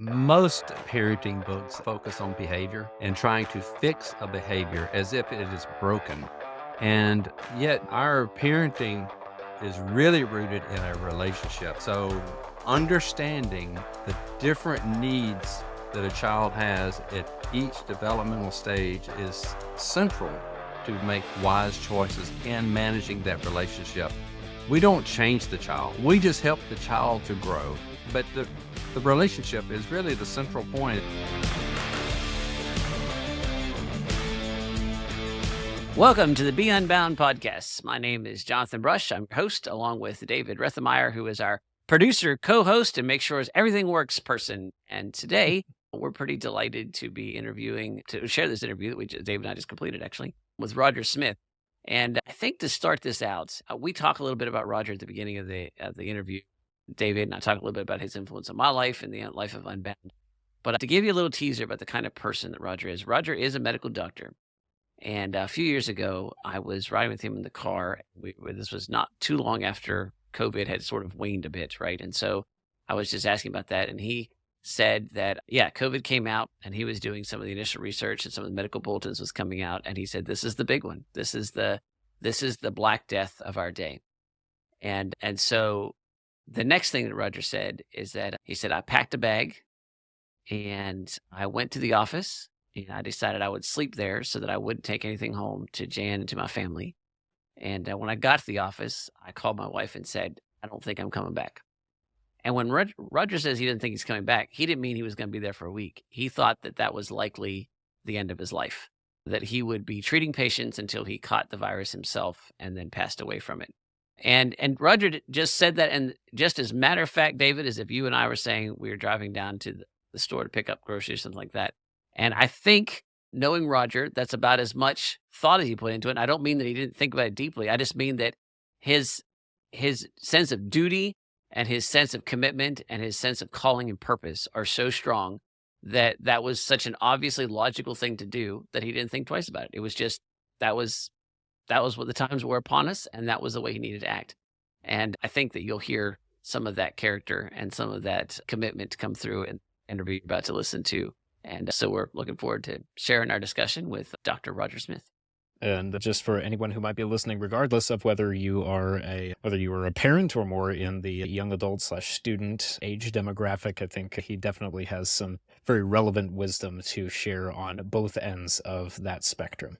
Most parenting books focus on behavior and trying to fix a behavior as if it is broken. And yet, our parenting is really rooted in a relationship. So, understanding the different needs that a child has at each developmental stage is central to make wise choices in managing that relationship. We don't change the child, we just help the child to grow. But the relationship is really the central point. Welcome to the Be Unbound podcast. My name is Jonathan Brush. I'm your host, along with David Rethemeyer, who is our producer, co-host, and make sure everything works person. And today, we're pretty delighted to be to share this interview that David and I just completed, actually, with Roger Smith. And I think to start this out, we talk a little bit about Roger at the beginning of the interview. David and I talk a little bit about his influence on my life and the life of Unbound. But to give you a little teaser about the kind of person that Roger is a medical doctor. And a few years ago, I was riding with him in the car. This was not too long after COVID had sort of waned a bit, right? And so I was just asking about that. And he said that, yeah, COVID came out and he was doing some of the initial research and some of the medical bulletins was coming out. And he said, this is the big one. This is the Black Death of our day. And so the next thing that Roger said is that he said, I packed a bag and I went to the office and I decided I would sleep there so that I wouldn't take anything home to Jan and to my family. And when I got to the office, I called my wife and said, I don't think I'm coming back. And when Roger says he didn't think he's coming back, he didn't mean he was going to be there for a week. He thought that that was likely the end of his life, that he would be treating patients until he caught the virus himself and then passed away from it. And Roger just said that, and just as matter of fact, David, as if you and I were saying we were driving down to the store to pick up groceries, something like that. And I think, knowing Roger, that's about as much thought as he put into it. And I don't mean that he didn't think about it deeply. I just mean that his sense of duty and his sense of commitment and his sense of calling and purpose are so strong that that was such an obviously logical thing to do that he didn't think twice about it. It was just, that was what the times were upon us, and that was the way he needed to act. And I think that you'll hear some of that character and some of that commitment to come through in the interview you're about to listen to. And so we're looking forward to sharing our discussion with Dr. Roger Smith. And just for anyone who might be listening, regardless of whether you are a parent or more in the young adult / student age demographic, I think he definitely has some very relevant wisdom to share on both ends of that spectrum.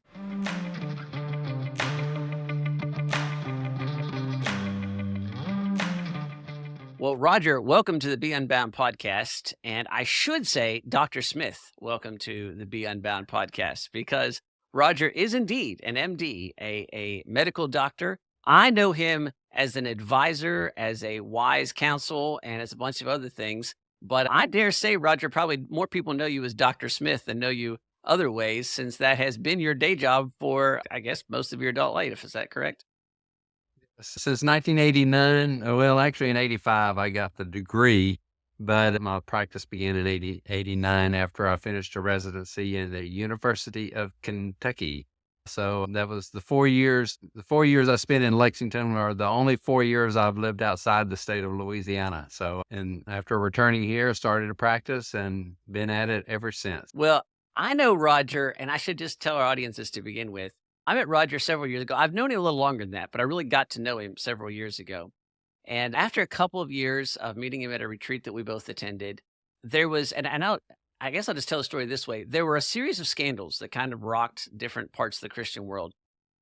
Well, Roger, welcome to the Be Unbound podcast. And I should say, Dr. Smith, welcome to the Be Unbound podcast, because Roger is indeed an MD, a medical doctor. I know him as an advisor, as a wise counsel, and as a bunch of other things. But I dare say, Roger, probably more people know you as Dr. Smith than know you other ways, since that has been your day job for, I guess, most of your adult life. Is that correct? Since 1989, well, actually in 85, I got the degree, but my practice began in 89 after I finished a residency in the University of Kentucky. So that was the 4 years. The 4 years I spent in Lexington are the only 4 years I've lived outside the state of Louisiana. So, and after returning here, started a practice and been at it ever since. Well, I know Roger, and I should just tell our audiences to begin with. I met Roger several years ago. I've known him a little longer than that, but I really got to know him several years ago. And after a couple of years of meeting him at a retreat that we both attended, there was, I guess I'll just tell the story this way. There were a series of scandals that kind of rocked different parts of the Christian world.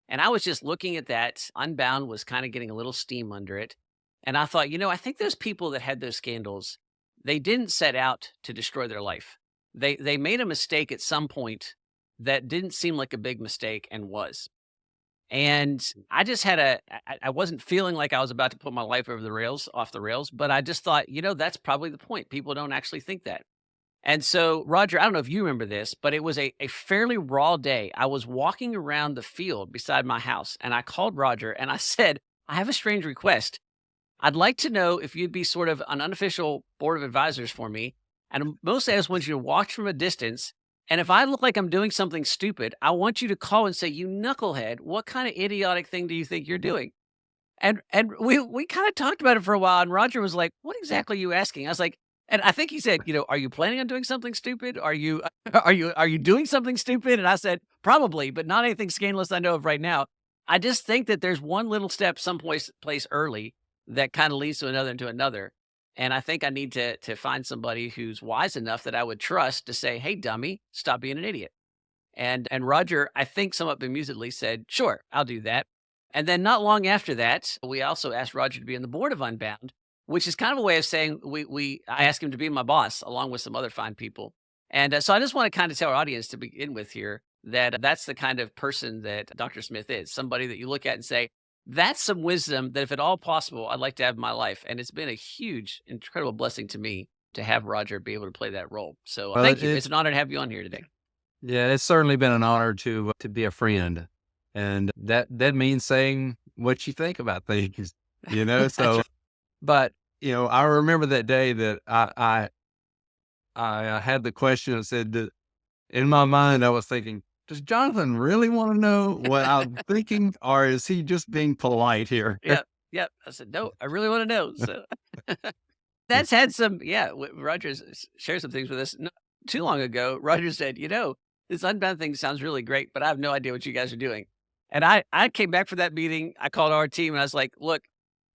And I was just looking at that. Unbound was kind of getting a little steam under it. And I thought, I think those people that had those scandals, they didn't set out to destroy their life. They made a mistake at some point that didn't seem like a big mistake and was. And I just I wasn't feeling like I was about to put my life off the rails, but I just thought, that's probably the point. People don't actually think that. And so, Roger, I don't know if you remember this, but it was a fairly raw day. I was walking around the field beside my house, and I called Roger and I said, I have a strange request. I'd like to know if you'd be sort of an unofficial board of advisors for me. And mostly I just want you to watch from a distance. And if I look like I'm doing something stupid, I want you to call and say, you knucklehead, what kind of idiotic thing do you think you're doing? And we kind of talked about it for a while. And Roger was like, what exactly are you asking? I was like, And I think he said, "Are you planning on doing something stupid? Are you doing something stupid?" And I said, "Probably, but not anything scandalous I know of right now." I just think that there's one little step place early that kind of leads to another and to another. And I think I need to find somebody who's wise enough that I would trust to say, "Hey, dummy, stop being an idiot." And Roger, I think somewhat bemusedly said, "Sure, I'll do that." And then not long after that, we also asked Roger to be on the board of Unbound, which is kind of a way of saying I asked him to be my boss along with some other fine people. And so I just want to kind of tell our audience to begin with here that that's the kind of person that Dr. Smith is, somebody that you look at and say, that's some wisdom that if at all possible, I'd like to have in my life. And it's been a huge, incredible blessing to me to have Roger be able to play that role. So Well, thank you. It's an honor to have you on here today. yeah, it's certainly been an honor to be a friend, and that means saying what you think about things, That's So, right. but I remember that day that I had the question and said that in my mind I was thinking, does Jonathan really want to know what I'm thinking, or is he just being polite here? Yep. Yep. I said, no, I really want to know. So that's had some, yeah. Rogers shared some things with us not too long ago. Roger said, this Unbound thing sounds really great, but I have no idea what you guys are doing. And I came back from that meeting. I called our team and I was like, look,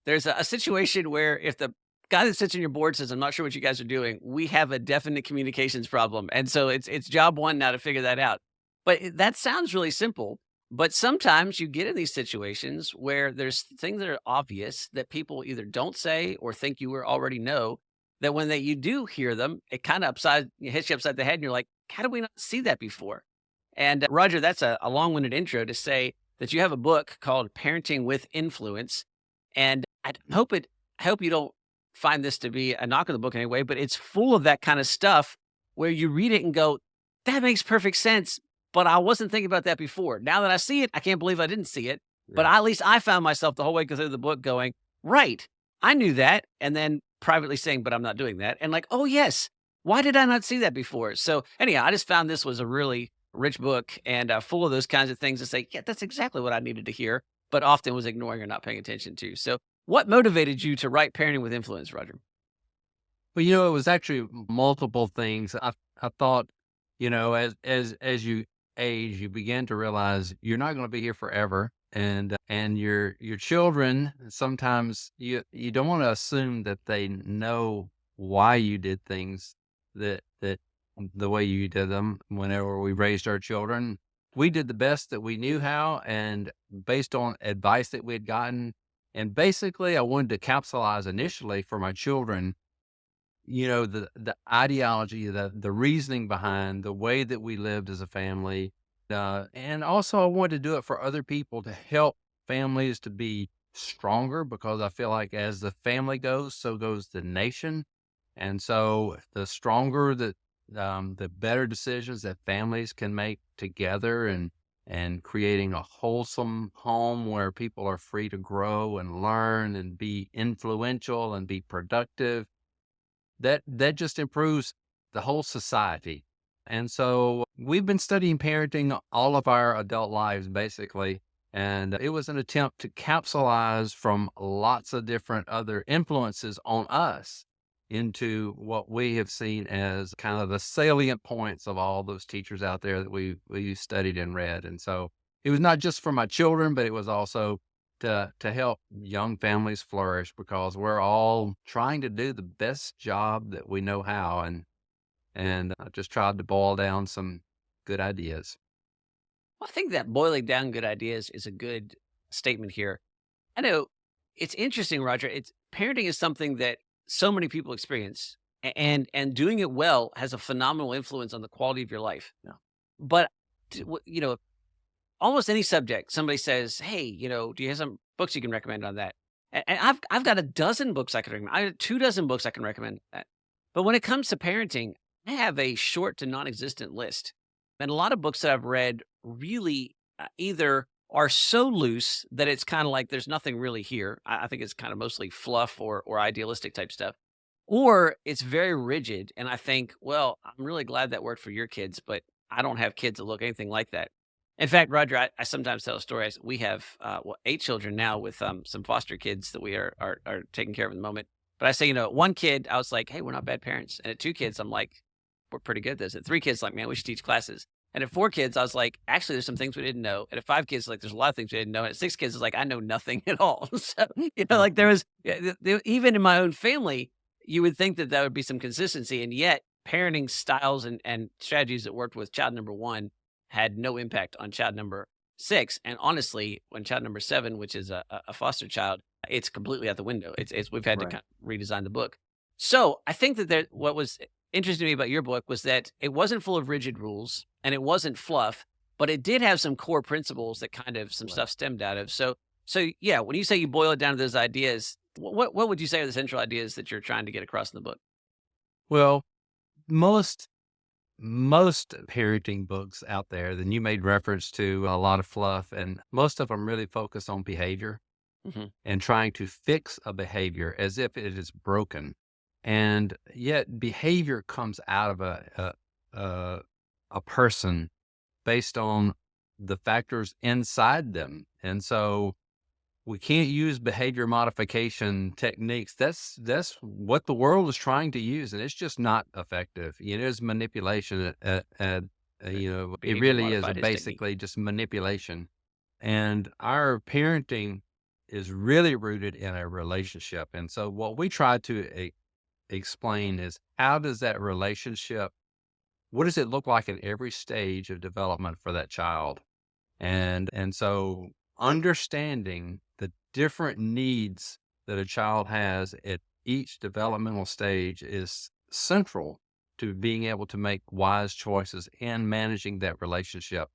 there's a situation where if the guy that sits on your board says, I'm not sure what you guys are doing, we have a definite communications problem. And so it's job one now to figure that out. But that sounds really simple. But sometimes you get in these situations where there's things that are obvious that people either don't say or think you already know. That when you do hear them, it kind of hits you upside the head, and you're like, "How did we not see that before?" And Roger, that's a long-winded intro to say that you have a book called "Parenting with Influence," and I hope you don't find this to be a knock on the book in any way, but it's full of that kind of stuff where you read it and go, "That makes perfect sense." But I wasn't thinking about that before. Now that I see it, I can't believe I didn't see it. But Yeah. at least I found myself the whole way through the book going, right, I knew that. And then privately saying, but I'm not doing that. And like, oh, yes, why did I not see that before? So anyhow, I just found this was a really rich book and full of those kinds of things to say, yeah, that's exactly what I needed to hear, but often was ignoring or not paying attention to. So what motivated you to write Parenting with Influence, Roger? Well, it was actually multiple things. I thought, as you age, you begin to realize you're not going to be here forever, and your children sometimes you don't want to assume that they know why you did things that the way you did them. Whenever we raised our children, we did the best that we knew how, and based on advice that we had gotten. And basically, I wanted to capsulize initially for my children the ideology, the reasoning behind the way that we lived as a family. And also I wanted to do it for other people to help families to be stronger, because I feel like as the family goes, so goes the nation. And so the stronger the better decisions that families can make together, and creating a wholesome home where people are free to grow and learn and be influential and be productive, that just improves the whole society. And so we've been studying parenting all of our adult lives, basically. And it was an attempt to capsulize from lots of different other influences on us into what we have seen as kind of the salient points of all those teachers out there that we studied and read. And so it was not just for my children, but it was also to help young families flourish, because we're all trying to do the best job that we know how. And I just tried to boil down some good ideas. Well, I think that boiling down good ideas is a good statement here. I know it's interesting, Roger. It's parenting is something that so many people experience, and doing it well has a phenomenal influence on the quality of your life. Yeah. But almost any subject, somebody says, "Hey, do you have some books you can recommend on that?" And I've got a dozen books I could recommend. I have 2 dozen books I can recommend. But when it comes to parenting, I have a short to non-existent list, and a lot of books that I've read really either are so loose that it's kind of like there's nothing really here. I think it's kind of mostly fluff or idealistic type stuff, or it's very rigid. And I think, well, I'm really glad that worked for your kids, but I don't have kids that look anything like that. In fact, Roger, I sometimes tell a story. We have 8 children now with some foster kids that we are taking care of at the moment. But I say, one kid, I was like, hey, we're not bad parents. And at 2 kids, I'm like, we're pretty good at this. At 3 kids, like, man, we should teach classes. And at 4 kids, I was like, actually, there's some things we didn't know. And at 5 kids, like, there's a lot of things we didn't know. And at 6 kids, it's like, I know nothing at all. So, like there was, even in my own family, you would think that would be some consistency. And yet, parenting styles and strategies that worked with child number 1 had no impact on child number 6. And honestly, when child number 7, which is a foster child, it's completely out the window. We've had to Right. kind of redesign the book. So I think that what was interesting to me about your book was that it wasn't full of rigid rules and it wasn't fluff, but it did have some core principles that kind of some Right. stuff stemmed out of. So yeah, when you say you boil it down to those ideas, what would you say are the central ideas that you're trying to get across in the book? Well, most parenting books out there, then you made reference to a lot of fluff, and most of them really focus on behavior Hmm. and trying to fix a behavior as if it is broken. And yet behavior comes out of a person based on the factors inside them. And so we can't use behavior modification techniques. That's what the world is trying to use, and it's just not effective. It is manipulation. It Behavior really is modified his technique. basically just manipulation. And our parenting is really rooted in a relationship. And so what we try to explain is how does that relationship, what does it look like in every stage of development for that child? And so understanding the different needs that a child has at each developmental stage is central to being able to make wise choices in managing that relationship.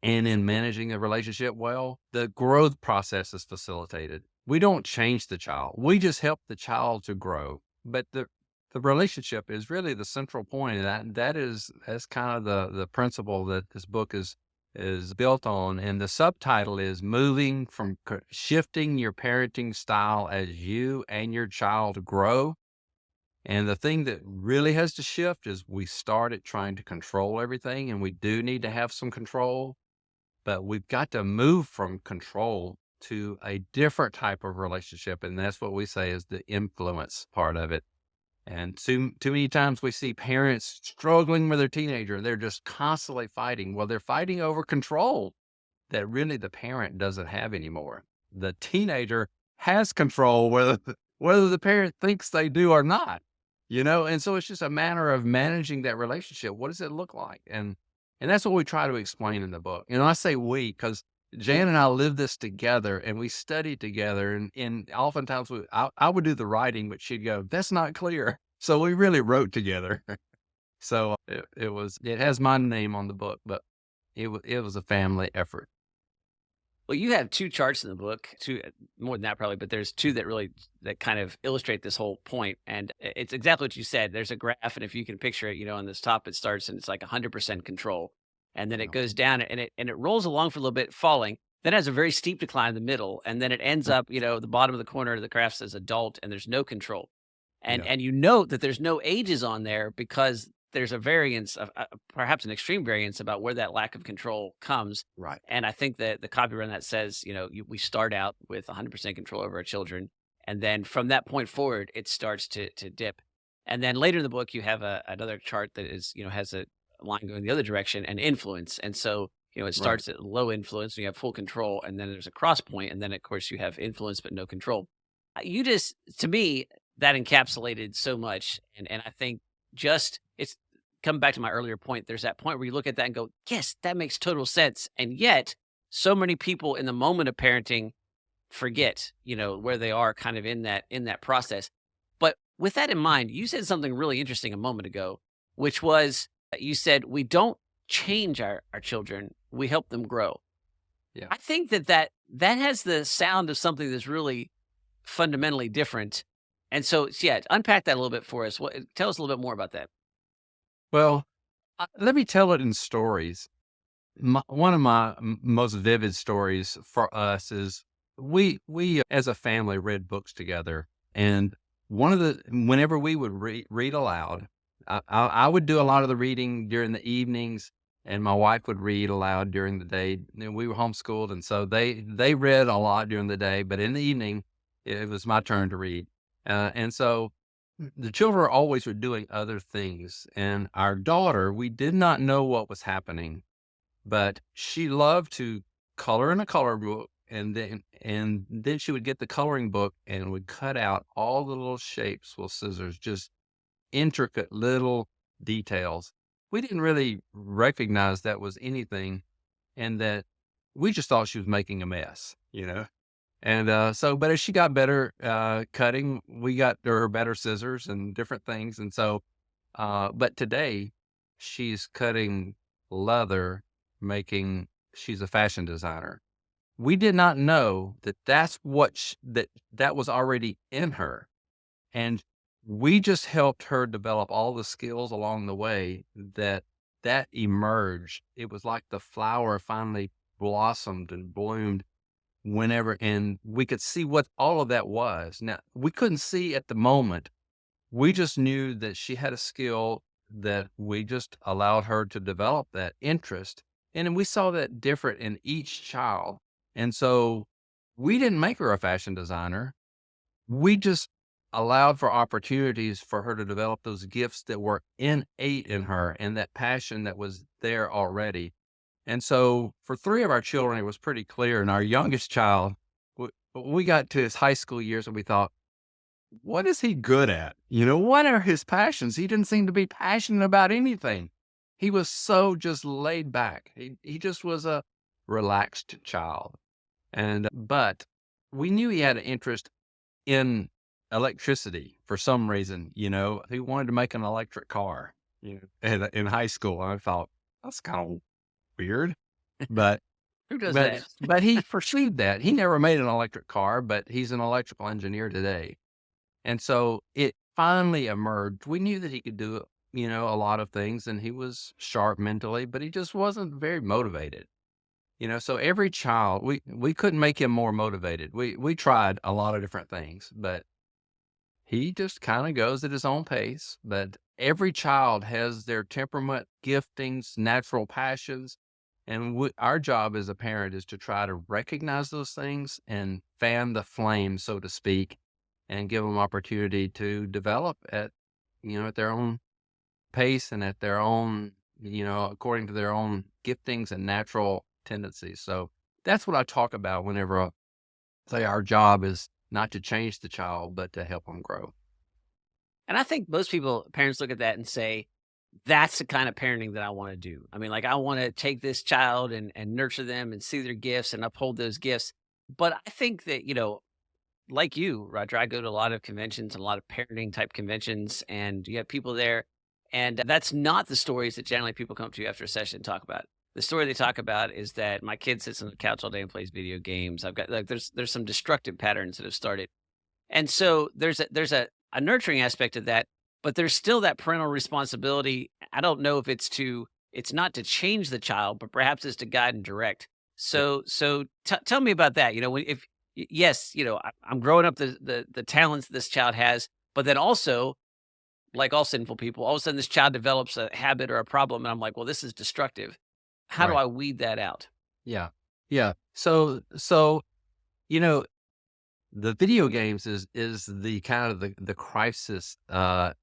And in managing a relationship well, the growth process is facilitated. We don't change the child. We just help the child to grow. But the relationship is really the central point. And that's kind of the principle that this book is built on. And the subtitle is moving from shifting your parenting style as you and your child grow. And the thing that really has to shift is we started trying to control everything, and we do need to have some control, but we've got to move from control to a different type of relationship. And that's what we say is the influence part of it. And too many times we see parents struggling with their teenager. They're just constantly fighting. Well, they're fighting over control that really the parent doesn't have anymore. The teenager has control whether the parent thinks they do or not, and so it's just a matter of managing that relationship. What does it look like? And that's what we try to explain in the book. I say we because Jan and I live this together and we study together. And oftentimes I would do the writing, but she'd go, that's not clear. So we really wrote together. So it has my name on the book, but it was a family effort. Well, you have 2 charts in the book, 2 more than that probably, but there's 2 that kind of illustrate this whole point. And it's exactly what you said. There's a graph, and if you can picture it, on this top it starts and it's like 100% control, and then it Yeah. goes down and it rolls along for a little bit, falling. Then has a very steep decline in the middle, and then it ends up, the bottom of the corner of the graph says adult, and there's no control. And Yeah. and you note that there's no ages on there because there's a variance of perhaps an extreme variance about where that lack of control comes. Right. And I think that the copyright on that says, we start out with 100% control over our children. And then from that point forward, it starts to dip. And then later in the book, you have another chart that is, has a line going the other direction and influence. And so, it starts at low influence, and you have full control. And then there's a cross point, and then, of course, you have influence but no control. To me, that encapsulated so much. And I think it's come back to my earlier point. There's that point where you look at that and go, yes, that makes total sense. And yet so many people in the moment of parenting forget, where they are kind of in that process. But with that in mind, you said something really interesting a moment ago, which was you said, we don't change our children. We help them grow. Yeah. I think that has the sound of something that's really fundamentally different. And so, yeah, unpack that a little bit for us. Tell us a little bit more about that. Well, let me tell it in stories. One of my most vivid stories for us is we as a family read books together, and whenever we would read aloud, I would do a lot of the reading during the evenings, and my wife would read aloud during the day. We were homeschooled, and so they read a lot during the day, but in the evening it was my turn to read. And so the children always were doing other things. And our daughter, we did not know what was happening, but she loved to color in a color book. And then she would get the coloring book and would cut out all the little shapes with scissors, just intricate little details. We didn't really recognize that was anything, and that we just thought she was making a mess. And but as she got better cutting, we got her better scissors and different things. And so, but today she's cutting leather, she's a fashion designer. We did not know that that was already in her. And we just helped her develop all the skills along the way that emerged. It was like the flower finally blossomed and bloomed whenever, and we could see what all of that was. Now, we couldn't see at the moment. We just knew that she had a skill that we just allowed her to develop that interest. And we saw that different in each child. And so we didn't make her a fashion designer. We just allowed for opportunities for her to develop those gifts that were innate in her and that passion that was there already. And so for three of our children, it was pretty clear. And our youngest child, we got to his high school years and we thought, what is he good at? What are his passions? He didn't seem to be passionate about anything. He was so just laid back. He just was a relaxed child. But we knew he had an interest in electricity for some reason. He wanted to make an electric car, in high school. And I thought, that's kind of weird, but Who does but that? but he pursued that. He never made an electric car, but he's an electrical engineer today. And so it finally emerged. We knew that he could do, a lot of things, and he was sharp mentally, but he just wasn't very motivated. So every child, we couldn't make him more motivated. We tried a lot of different things, but he just kind of goes at his own pace. But every child has their temperament, giftings, natural passions. And our job as a parent is to try to recognize those things and fan the flame, so to speak, and give them opportunity to develop at their own pace and at their own, according to their own giftings and natural tendencies. So that's what I talk about whenever I say our job is not to change the child, but to help them grow. And I think most parents look at that and say, that's the kind of parenting that I want to do. I mean, like, I want to take this child and nurture them and see their gifts and uphold those gifts. But I think that, like you, Roger, I go to a lot of conventions and a lot of parenting type conventions, and you have people there. And that's not the stories that generally people come up to you after a session and talk about. The story they talk about is that my kid sits on the couch all day and plays video games. I've got there's some destructive patterns that have started. And so there's a nurturing aspect of that, but there's still that parental responsibility. I don't know if it's not to change the child, but perhaps it's to guide and direct. So tell me about that. If yes, I'm growing up the talents this child has, but then also, like all sinful people, all of a sudden this child develops a habit or a problem, and I'm like, well, this is destructive. How do Right. I weed that out? Yeah. Yeah. So, you know, the video games is the kind of the crisis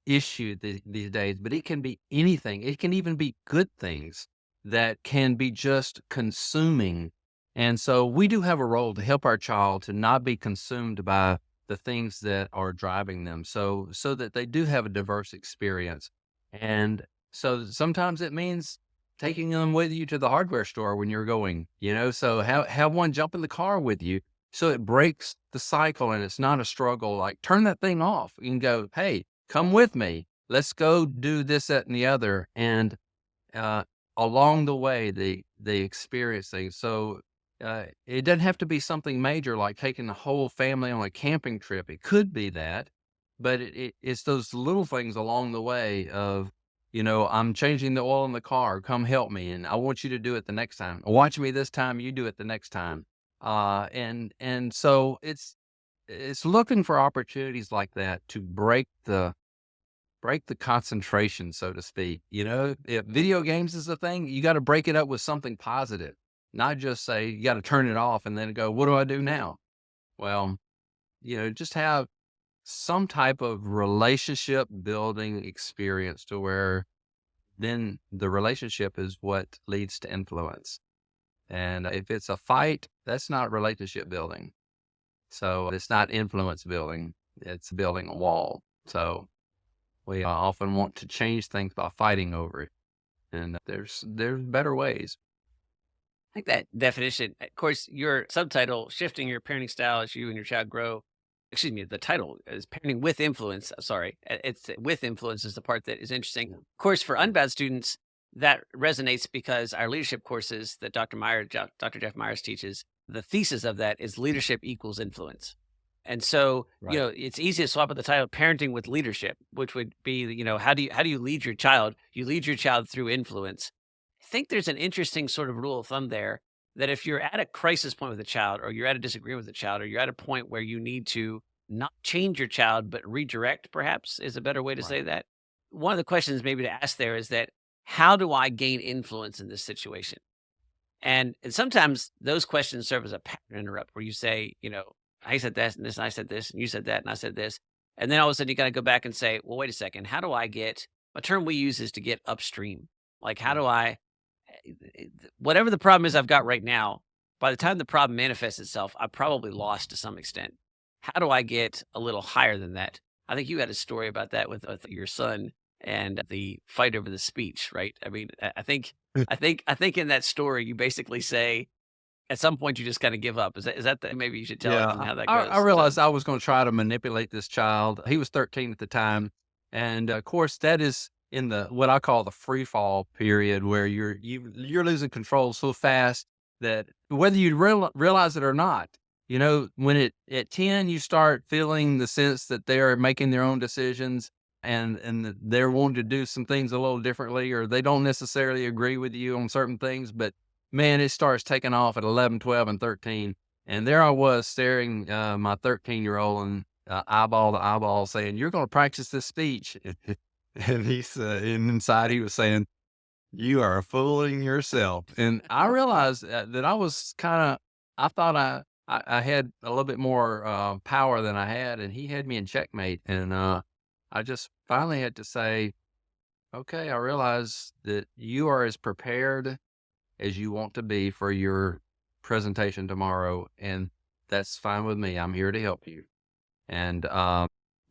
issue these days, but it can be anything. It can even be good things that can be just consuming. And so we do have a role to help our child to not be consumed by the things that are driving them. So that they do have a diverse experience. And so sometimes it means taking them with you to the hardware store when you're going. So have one jump in the car with you so it breaks the cycle and it's not a struggle. Like, turn that thing off. You can go, hey, come with me. Let's go do this, that, and the other. And uh, along the way, they experience things. So it doesn't have to be something major like taking the whole family on a camping trip. It could be that, but it's those little things along the way of, I'm changing the oil in the car. Come help me, and I want you to do it the next time. Watch me this time. You do it the next time. And so it's looking for opportunities like that to break the concentration, so to speak. If video games is a thing, you got to break it up with something positive, not just say you got to turn it off and then go, what do I do now? Well, just have some type of relationship building experience to where then the relationship is what leads to influence. And if it's a fight, that's not relationship building. So it's not influence building, it's building a wall. So we often want to change things by fighting over it. And there's better ways. I think that definition, of course, your subtitle, Shifting Your Parenting Style as You and Your Child Grow. Excuse me, the title is Parenting with Influence. Sorry, it's with influence is the part that is interesting. Of course, for Unbound students, that resonates because our leadership courses that Dr. Jeff Myers teaches, the thesis of that is leadership equals influence. And so, Right. it's easy to swap out the title parenting with leadership, which would be, how do you lead your child? You lead your child through influence. I think there's an interesting sort of rule of thumb there that if you're at a crisis point with a child, or you're at a disagreement with a child, or you're at a point where you need to not change your child, but redirect, perhaps is a better way to say Right. that. One of the questions maybe to ask there is that how do I gain influence in this situation? And sometimes those questions serve as a pattern interrupt where you say, I said this and this, and I said this, and you said that, and I said this. And then all of a sudden you got to go back and say, well, wait a second. How do I get, a term we use is to get upstream. Like, how do Right. I, whatever the problem is I've got right now, by the time the problem manifests itself, I probably lost to some extent. How do I get a little higher than that? I think you had a story about that with your son and the fight over the speech, right? I mean, I think in that story you basically say at some point you just kind of give up. Maybe you should tell Yeah, everyone how that I goes. So realized I was going to try to manipulate this child. He was 13 at the time, and of course, that is in the what I call the free fall period, where you're losing control so fast that whether you realize it or not, when at 10 you start feeling the sense that they are making their own decisions and that they're wanting to do some things a little differently, or they don't necessarily agree with you on certain things, but man, it starts taking off at 11, 12, and 13. And there I was staring my 13-year-old and eyeball to eyeball saying, "You're going to practice this speech." And and inside he was saying, "You are fooling yourself." And I realized that I was I thought I had a little bit more power than I had, and he had me in checkmate. And I just finally had to say, okay, I realize that you are as prepared as you want to be for your presentation tomorrow, and that's fine with me. I'm here to help you. And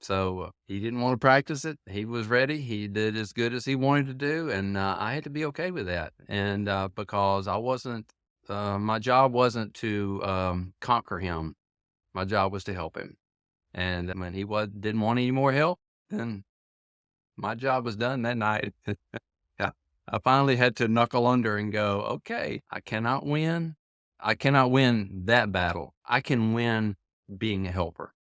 so he didn't want to practice it. He was ready. He did as good as he wanted to do, and I had to be okay with that. And because I wasn't, my job wasn't to conquer him. My job was to help him. And when didn't want any more help, then my job was done that night. Yeah. I finally had to knuckle under and go, okay, I cannot win. I cannot win that battle. I can win being a helper.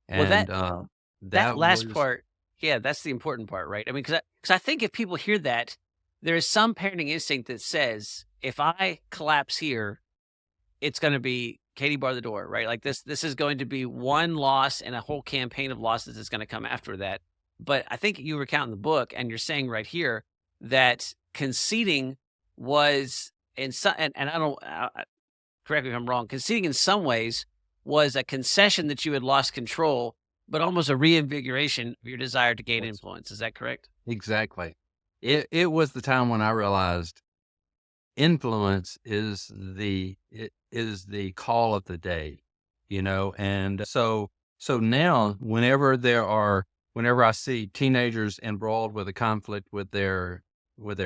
well, And that that last was part, yeah, that's the important part, right? I mean, because I think if people hear that, there is some parenting instinct that says if I collapse here, it's going to be Katie bar the door, right? Like this is going to be one loss and a whole campaign of losses that's going to come after that. But I think you recount in the book, and you're saying right here that conceding was in some, and I don't correct me if I'm wrong. Conceding in some ways was a concession that you had lost control, but almost a reinvigoration of your desire to gain was influence. Is that correct? exactly. It was the time when I realized influence is the call of the day, and so now whenever I see teenagers embroiled with a conflict with their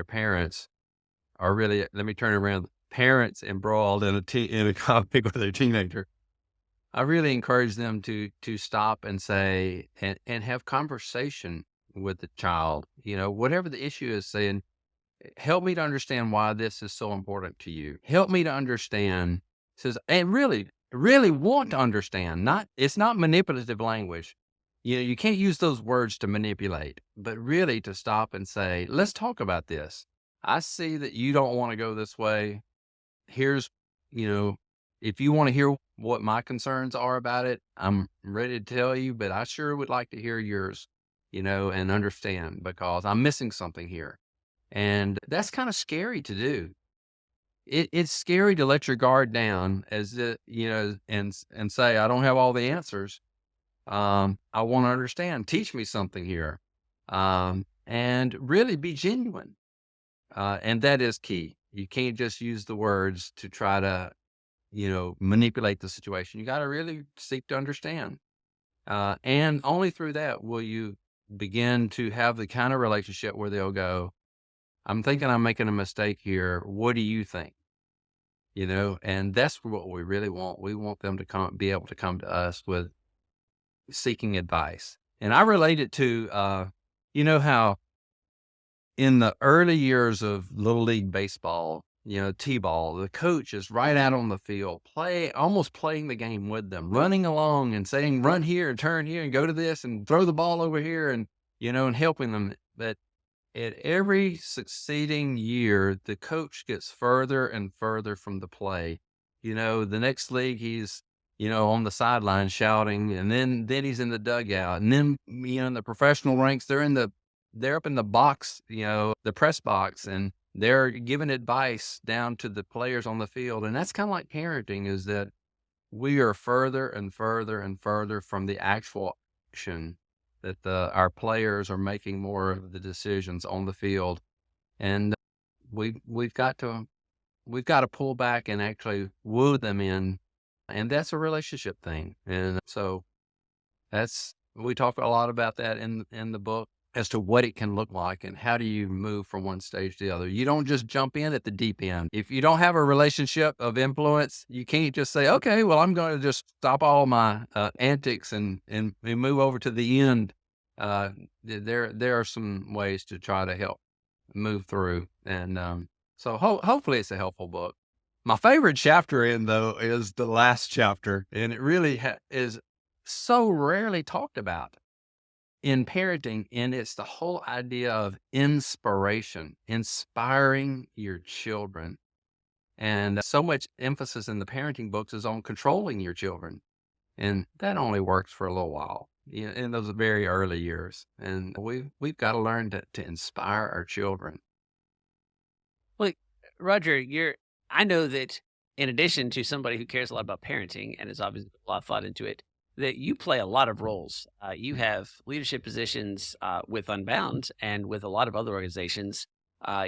parents, or really let me turn it around, parents embroiled in a conflict with their teenager, I really encourage them to stop and say and have conversation with the child, whatever the issue is, saying, help me to understand why this is so important to you. Help me to understand, says, and really, really want to understand. It's not manipulative language. You can't use those words to manipulate, but really to stop and say, let's talk about this. I see that you don't want to go this way. Here's, you know, if you want to hear what my concerns are about it, I'm ready to tell you, but I sure would like to hear yours, and understand, because I'm missing something here. And that's kind of scary to do. It's scary to let your guard down and say, I don't have all the answers. I want to understand. Teach me something here. And really be genuine. And that is key. You can't just use the words to try to, manipulate the situation. You got to really seek to understand. And only through that will you begin to have the kind of relationship where they'll go, I'm thinking I'm making a mistake here. What do you think? And that's what we really want. We want them to be able to come to us with seeking advice. And I relate it to, how in the early years of Little League Baseball, T-ball, the coach is right out on the field, almost playing the game with them, running along and saying, run here and turn here and go to this and throw the ball over here and helping them. But at every succeeding year, the coach gets further and further from the play. The next league, he's, on the sideline shouting, and then he's in the dugout. And then, in the professional ranks, they're up in the box, the press box, and they're giving advice down to the players on the field. And that's kind of like parenting, is that we are further and further and further from the actual action that our players are making more of the decisions on the field. And we've got to pull back and actually woo them in. And that's a relationship thing. And so we talk a lot about that in the book, as to what it can look like and how do you move from one stage to the other. You don't just jump in at the deep end. If you don't have a relationship of influence, you can't just say, okay, well, I'm going to just stop all my antics and move over to the end. There are some ways to try to help move through. And so hopefully it's a helpful book. My favorite chapter though, is the last chapter. And it really is so rarely talked about in parenting, and it's the whole idea of inspiration, inspiring your children. And so much emphasis in the parenting books is on controlling your children. And that only works for a little while, in those very early years. And we've got to learn to inspire our children. Well, Roger, I know that in addition to somebody who cares a lot about parenting and has obviously put a lot of thought into it, that you play a lot of roles. You have leadership positions with Unbound and with a lot of other organizations.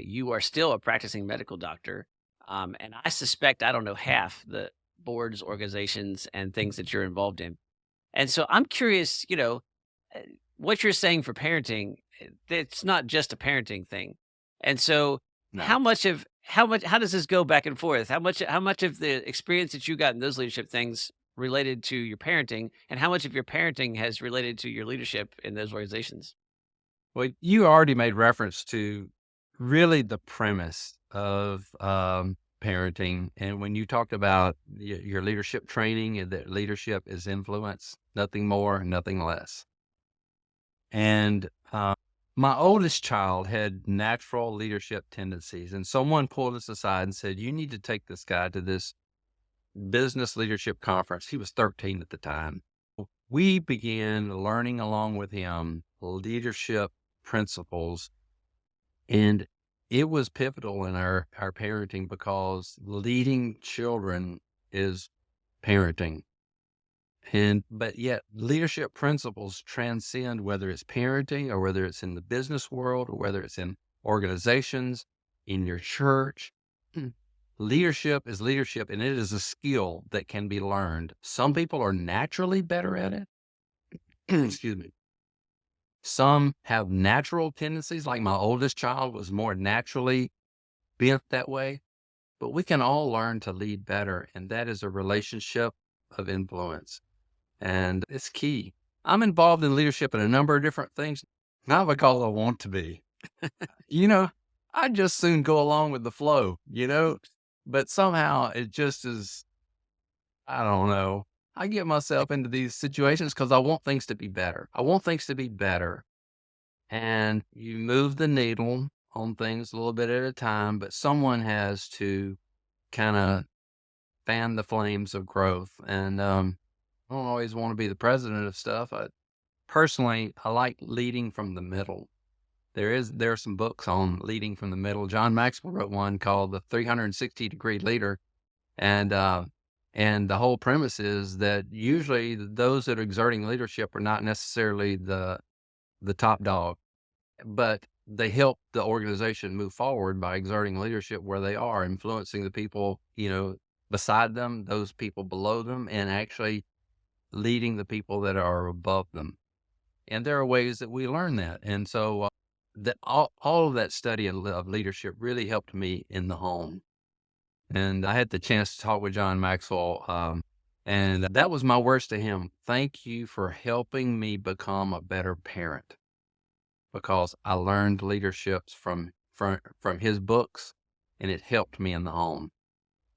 You are still a practicing medical doctor. And I suspect I don't know half the boards, organizations, and things that you're involved in. And so I'm curious, what you're saying for parenting, it's not just a parenting thing. And so No. how does this go back and forth? How much of the experience that you got in those leadership things related to your parenting, and how much of your parenting has related to your leadership in those organizations? Well, you already made reference to really the premise of parenting. And when you talked about your leadership training, and that leadership is influence, nothing more, nothing less. And my oldest child had natural leadership tendencies, and someone pulled us aside and said, you need to take this guy to this business leadership conference. He was 13 at the time. We began learning along with him leadership principles, and it was pivotal in our parenting, because leading children is parenting. But yet leadership principles transcend whether it's parenting or whether it's in the business world or whether it's in organizations, in your church. Leadership is leadership, and it is a skill that can be learned. Some people are naturally better at it. Excuse me. Some have natural tendencies, like my oldest child was more naturally bent that way. But we can all learn to lead better, and that is a relationship of influence. And it's key. I'm involved in leadership in a number of different things, not because I want to be. I just soon go along with the flow, but somehow it just is, I don't know. I get myself into these situations because I want things to be better. And you move the needle on things a little bit at a time, but someone has to kind of fan the flames of growth. And I don't always want to be the president of stuff. Personally, I like leading from the middle. There are some books on leading from the middle. John Maxwell wrote one called The 360-Degree Leader. And And the whole premise is that usually those that are exerting leadership are not necessarily the top dog, but they help the organization move forward by exerting leadership where they are, influencing the people, beside them, those people below them, and actually leading the people that are above them. And there are ways that we learn that. And so that all of that study of leadership really helped me in the home. And I had the chance to talk with John Maxwell, and that was my words to him. Thank you for helping me become a better parent, because I learned leaderships from his books, and it helped me in the home.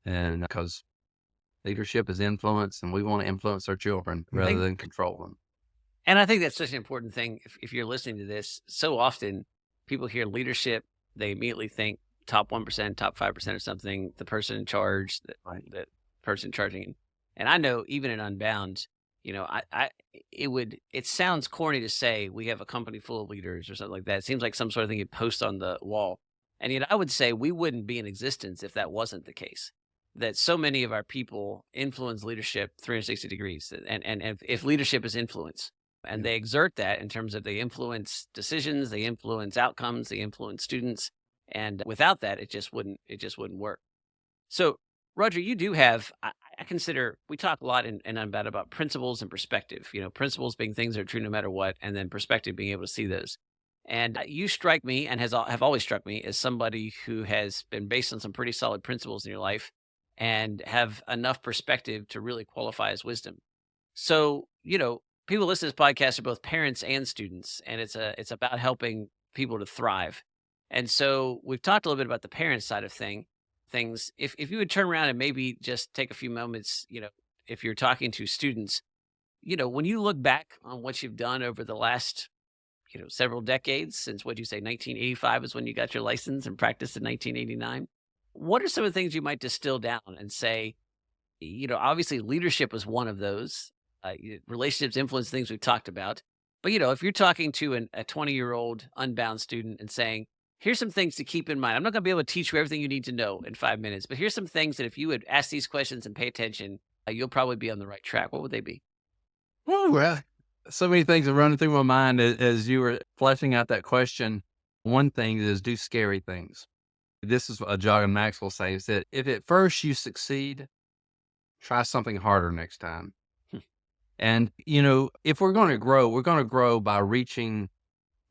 And because leadership is influence, and we want to influence our children rather than control them. And I think that's such an important thing. If you're listening to this, so often people hear leadership, they immediately think top 1%, top 5% or something, the person in charge, the person charging. And I know even in Unbound, it sounds corny to say we have a company full of leaders or something like that. It seems like some sort of thing you post on the wall. And yet I would say we wouldn't be in existence if that wasn't the case. That so many of our people influence leadership 360 degrees. And if leadership is influence, and they exert that in terms of they influence decisions, they influence outcomes, they influence students. And without that, it just wouldn't work. So Roger, you do have, I consider, we talk a lot in Unbound about principles and perspective, principles being things that are true no matter what, and then perspective being able to see those. And you strike me and have always struck me as somebody who has been based on some pretty solid principles in your life and have enough perspective to really qualify as wisdom. So, people listen to this podcast are both parents and students, and it's about helping people to thrive. And so we've talked a little bit about the parent side of things. If you would turn around and maybe just take a few moments, if you're talking to students, when you look back on what you've done over the last, several decades, since what'd you say, 1985 is when you got your license and practiced in 1989. What are some of the things you might distill down and say, obviously leadership was one of those. Relationships influence things we've talked about. But, if you're talking to a 20-year-old Unbound student and saying, here's some things to keep in mind. I'm not going to be able to teach you everything you need to know in 5 minutes, but here's some things that if you would ask these questions and pay attention, you'll probably be on the right track. What would they be? Well, so many things are running through my mind as you were fleshing out that question. One thing is do scary things. This is what John Maxwell says, that if at first you succeed, try something harder next time. And, if we're going to grow by reaching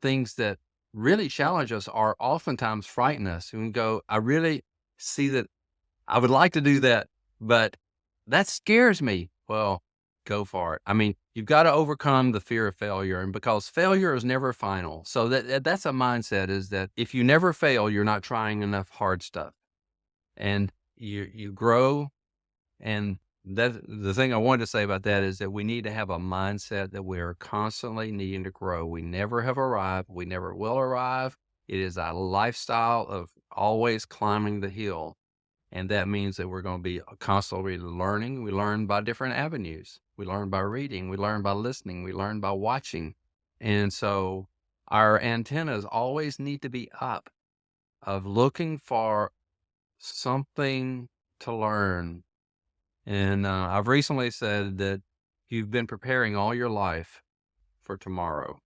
things that really challenge us or oftentimes frighten us. And we go, I really see that I would like to do that, but that scares me. Well, go for it. I mean, you've got to overcome the fear of failure, and because failure is never final. So that's a mindset, is that if you never fail, you're not trying enough hard stuff. And you grow. And the thing I wanted to say about that is that we need to have a mindset that we are constantly needing to grow. We never have arrived. We never will arrive. It is a lifestyle of always climbing the hill. And that means that we're going to be constantly learning. We learn by different avenues. We learn by reading. We learn by listening. We learn by watching. And so our antennas always need to be up, of looking for something to learn. And I've recently said that you've been preparing all your life for tomorrow.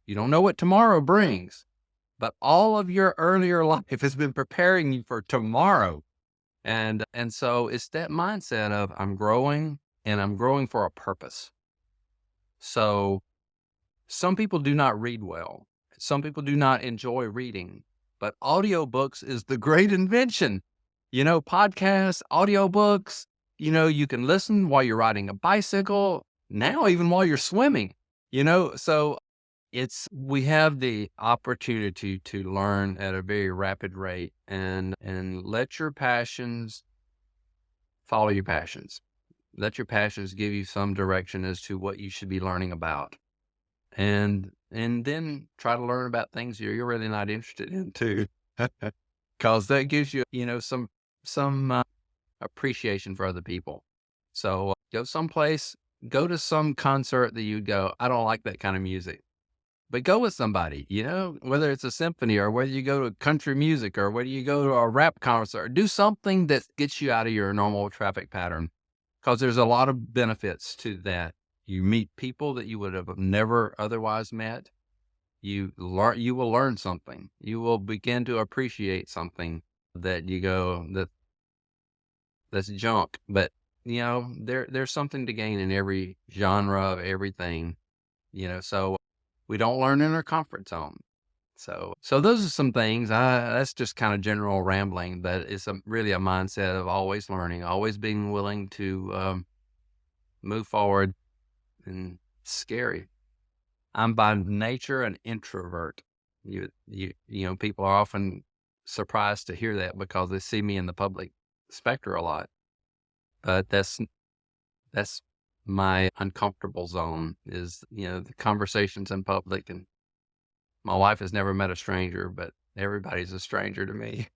You don't know what tomorrow brings, but all of your earlier life has been preparing you for tomorrow. And so it's that mindset of I'm growing, and I'm growing for a purpose. So some people do not read well. Some people do not enjoy reading, but audiobooks is the great invention. Podcasts, audiobooks, you can listen while you're riding a bicycle, now even while you're swimming, so we have the opportunity to learn at a very rapid rate, and let your passions follow your passions. Let your passions give you some direction as to what you should be learning about. And then try to learn about things you're really not interested in too, because that gives you, some appreciation for other people. So go someplace, go to some concert that you go, I don't like that kind of music, but go with somebody, whether it's a symphony or whether you go to country music or whether you go to a rap concert, do something that gets you out of your normal traffic pattern. because there's a lot of benefits to that. You meet people that you would have never otherwise met. You will learn something. You will begin to appreciate something that you go that's junk. But there's something to gain in every genre of everything. So we don't learn in our comfort zone. So those are some things. That's just kind of general rambling, but it's really a mindset of always learning, always being willing to move forward. And it's scary. I'm by nature an introvert. People are often surprised to hear that because they see me in the public specter a lot. But that's my uncomfortable zone is, the conversations in public. And my wife has never met a stranger, but everybody's a stranger to me.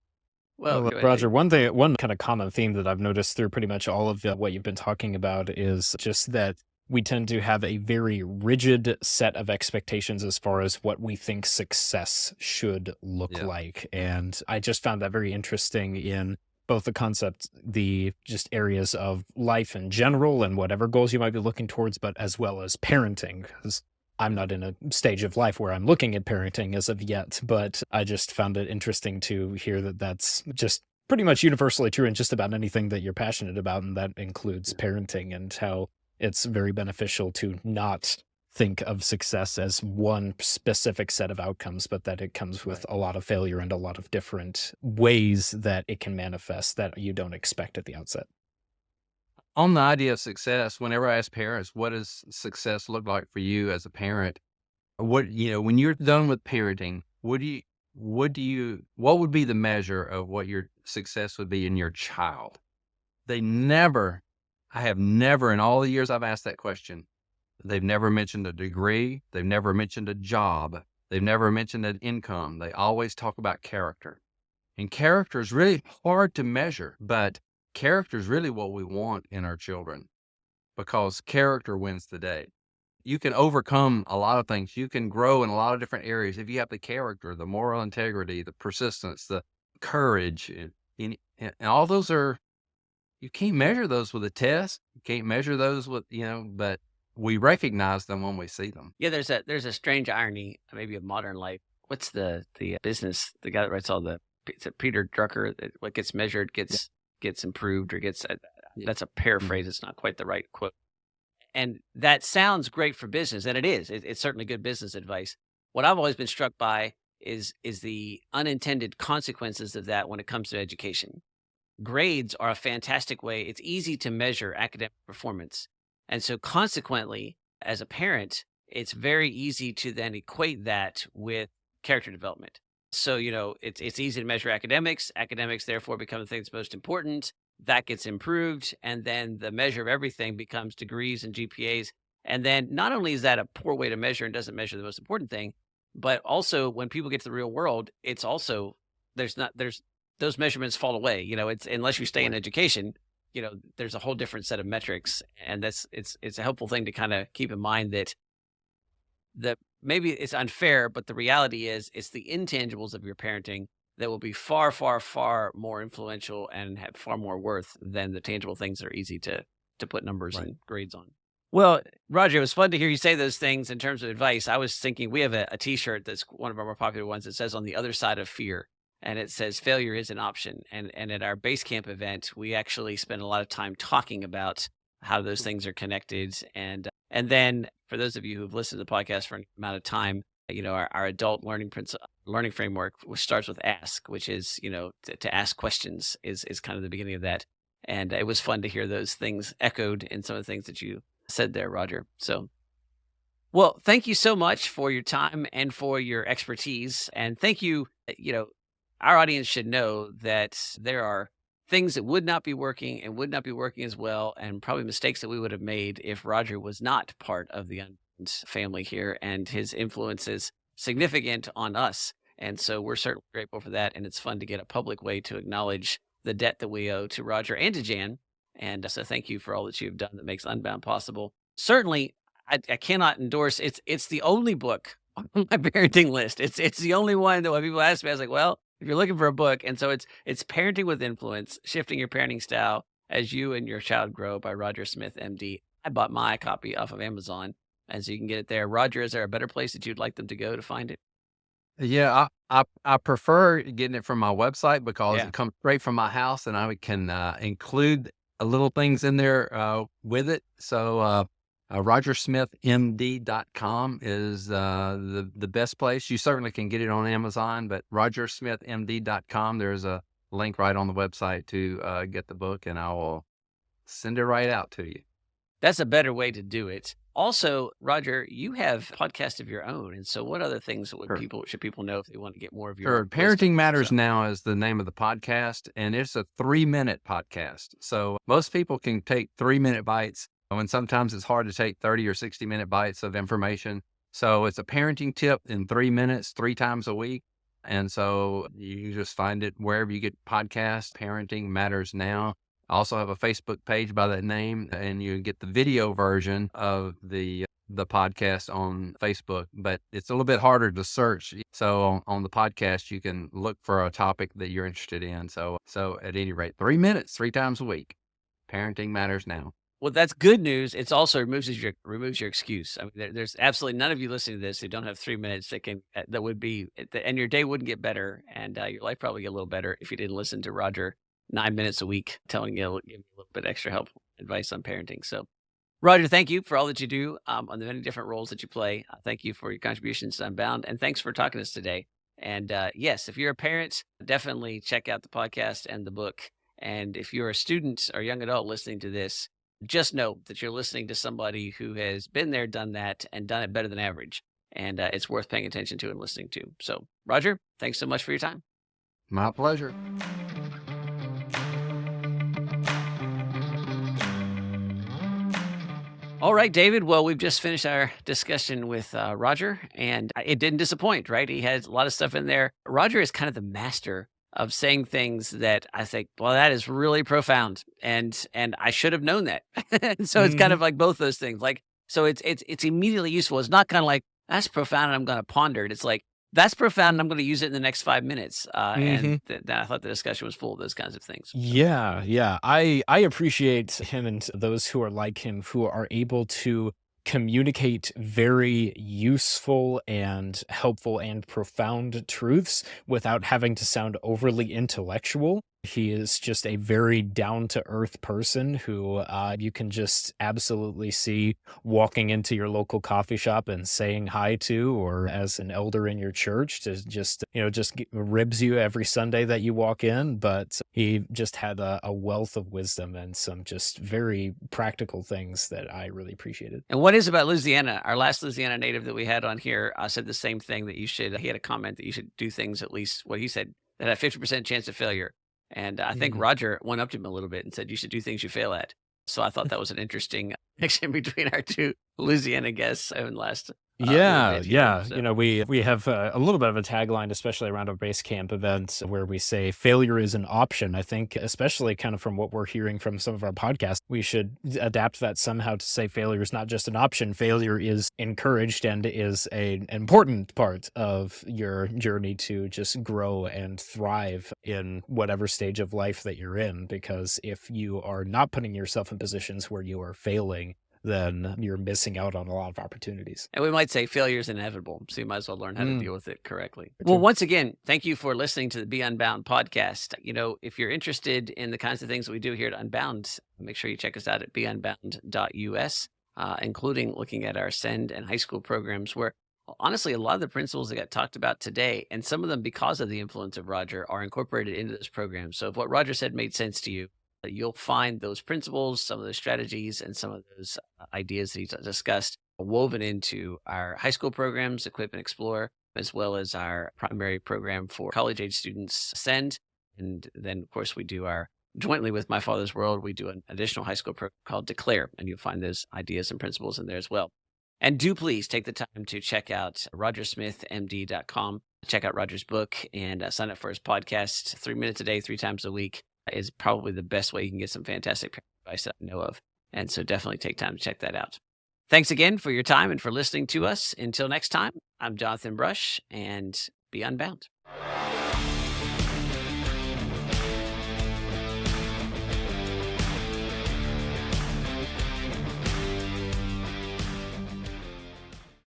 Well, Well, go ahead, Roger, Dave. one kind of common theme that I've noticed through pretty much all of what you've been talking about is just that we tend to have a very rigid set of expectations as far as what we think success should look Yeah. like. And I just found that very interesting in both the concept, the just areas of life in general and whatever goals you might be looking towards, but as well as parenting. 'Cause I'm not in a stage of life where I'm looking at parenting as of yet, but I just found it interesting to hear that that's just pretty much universally true in just about anything that you're passionate about. And that includes parenting, and how it's very beneficial to not think of success as one specific set of outcomes, but that it comes with Right. a lot of failure and a lot of different ways that it can manifest that you don't expect at the outset. On the idea of success, whenever I ask parents, what does success look like for you as a parent? When you're done with parenting, what would be the measure of what your success would be in your child? I have never, in all the years I've asked that question, they've never mentioned a degree. They've never mentioned a job. They've never mentioned an income. They always talk about character. And character is really hard to measure, but character is really what we want in our children because character wins the day. You can overcome a lot of things. You can grow in a lot of different areas if you have the character, the moral integrity, the persistence, the courage, and all those are. You can't measure those with a test. You can't measure those with but we recognize them when we see them. Yeah, there's a strange irony, maybe of modern life. What's the business? The guy that writes all the it's a Peter Drucker. What gets measured gets improved or gets. Yeah. That's a paraphrase. It's not quite the right quote. And that sounds great for business, and it is. It's certainly good business advice. What I've always been struck by is the unintended consequences of that when it comes to education. Grades are a fantastic way. It's easy to measure academic performance. And so consequently, as a parent, it's very easy to then equate that with character development. So, it's easy to measure academics. Academics therefore become the thing that's most important. That gets improved. And then the measure of everything becomes degrees and GPAs. And then not only is that a poor way to measure and doesn't measure the most important thing, but also when people get to the real world, it's also there's those measurements fall away. It's unless you stay in Right. education, there's a whole different set of metrics, and it's a helpful thing to kind of keep in mind that maybe it's unfair, but the reality is it's the intangibles of your parenting that will be far, far, far more influential and have far more worth than the tangible things that are easy to put numbers Right. and grades on. Well, Roger, it was fun to hear you say those things in terms of advice. I was thinking we have a T-shirt that's one of our more popular ones that says "On the other side of fear." And it says failure is an option. And at our base camp event, we actually spend a lot of time talking about how those things are connected. And then for those of you who've listened to the podcast for an amount of time, our adult learning framework, which starts with ask, which is, to ask questions is kind of the beginning of that. And it was fun to hear those things echoed in some of the things that you said there, Roger. So, well, thank you so much for your time and for your expertise. And thank you, our audience should know that there are things that would not be working and would not be working as well, and probably mistakes that we would have made if Roger was not part of the Unbound family here, and his influence is significant on us. And so we're certainly grateful for that, and it's fun to get a public way to acknowledge the debt that we owe to Roger and to Jan. And so thank you for all that you've done that makes Unbound possible. Certainly, I cannot endorse. It's the only book on my parenting list. It's the only one that when people ask me, I was like, well, if you're looking for a book, and so it's Parenting with Influence, Shifting Your Parenting Style As You and Your Child Grow by Roger Smith, MD. I bought my copy off of Amazon, and so you can get it there. Roger, is there a better place that you'd like them to go to find it? Yeah, I prefer getting it from my website because Yeah. it comes straight from my house, and I can include little things in there with it. So rogersmithmd.com is the best place. You certainly can get it on Amazon, but rogersmithmd.com, there's a link right on the website to get the book, and I will send it right out to you. That's a better way to do it. Also, Roger, you have a podcast of your own, and so what other things would Sure. should people know if they want to get more of your Sure. wisdom? Parenting Matters So, Now is the name of the podcast, and it's a 3-minute podcast. So most people can take 3-minute bites, and sometimes it's hard to take 30 or 60-minute bites of information. So it's a parenting tip in 3 minutes, 3 times a week. And so you can just find it wherever you get podcasts. Parenting Matters Now. I also have a Facebook page by that name, and you get the video version of the podcast on Facebook, but it's a little bit harder to search. So on the podcast, you can look for a topic that you're interested in. So at any rate, 3 minutes, 3 times a week. Parenting Matters Now. well, that's good news. It's also removes your excuse. I mean, there's absolutely none of you listening to this who don't have 3 minutes that would be, and your day wouldn't get better, and your life probably get a little better if you didn't listen to Roger 9 minutes a week, telling you, give you a little bit extra help advice on parenting. So, Roger, thank you for all that you do on the many different roles that you play. Thank you for your contributions to Unbound, and thanks for talking to us today. And yes, if you're a parent, definitely check out the podcast and the book. And if you're a student or young adult listening to this, just know that you're listening to somebody who has been there, done that, and done it better than average. And it's worth paying attention to and listening to. So, Roger, thanks so much for your time. My pleasure. All right, David. Well, we've just finished our discussion with Roger, and it didn't disappoint, right? He had a lot of stuff in there. Roger is kind of the master of saying things that I think, well, that is really profound, and I should have known that. So it's kind of like both those things. Like, so it's immediately useful. It's not kind of like that's profound, and I'm going to ponder it. It's like that's profound, and I'm going to use it in the next 5 minutes. And I thought the discussion was full of those kinds of things. Yeah. I appreciate him and those who are like him who are able to communicate very useful and helpful and profound truths without having to sound overly intellectual. He is just a very down-to-earth person who you can just absolutely see walking into your local coffee shop and saying hi to, or as an elder in your church to just ribs you every Sunday that you walk in. But he just had a wealth of wisdom and some just very practical things that I really appreciated. And what is about Louisiana? Our last Louisiana native that we had on here said the same thing, that he had a comment that you should do things, at least what he said, that had a 50% chance of failure. And I think Roger went up to him a little bit and said, you should do things you fail at. So I thought that was an interesting connection between our two Louisiana guests in the last Yeah. So. We have a little bit of a tagline, especially around our base camp events, where we say failure is an option. I think, especially kind of from what we're hearing from some of our podcasts, we should adapt that somehow to say failure is not just an option. Failure is encouraged and is an important part of your journey to just grow and thrive in whatever stage of life that you're in. Because if you are not putting yourself in positions where you are failing, then you're missing out on a lot of opportunities. And we might say failure is inevitable, so you might as well learn how to deal with it correctly. True. Well, once again, thank you for listening to the Be Unbound podcast. If you're interested in the kinds of things that we do here at Unbound, make sure you check us out at beunbound.us, including looking at our Send and high school programs, where honestly, a lot of the principles that got talked about today, and some of them because of the influence of Roger, are incorporated into this program. So if what Roger said made sense to you, you'll find those principles, some of those strategies, and some of those ideas that he discussed woven into our high school programs, Equip and Explore, as well as our primary program for college-age students, Send. And then, of course, we do jointly with My Father's World, we do an additional high school program called Declare, and you'll find those ideas and principles in there as well. And do please take the time to check out rogersmithmd.com, check out Roger's book, and sign up for his podcast. 3 minutes a day, 3 times a week is probably the best way you can get some fantastic advice that I know of. And so definitely take time to check that out. Thanks again for your time and for listening to us. Until next time, I'm Jonathan Brush, and be unbound.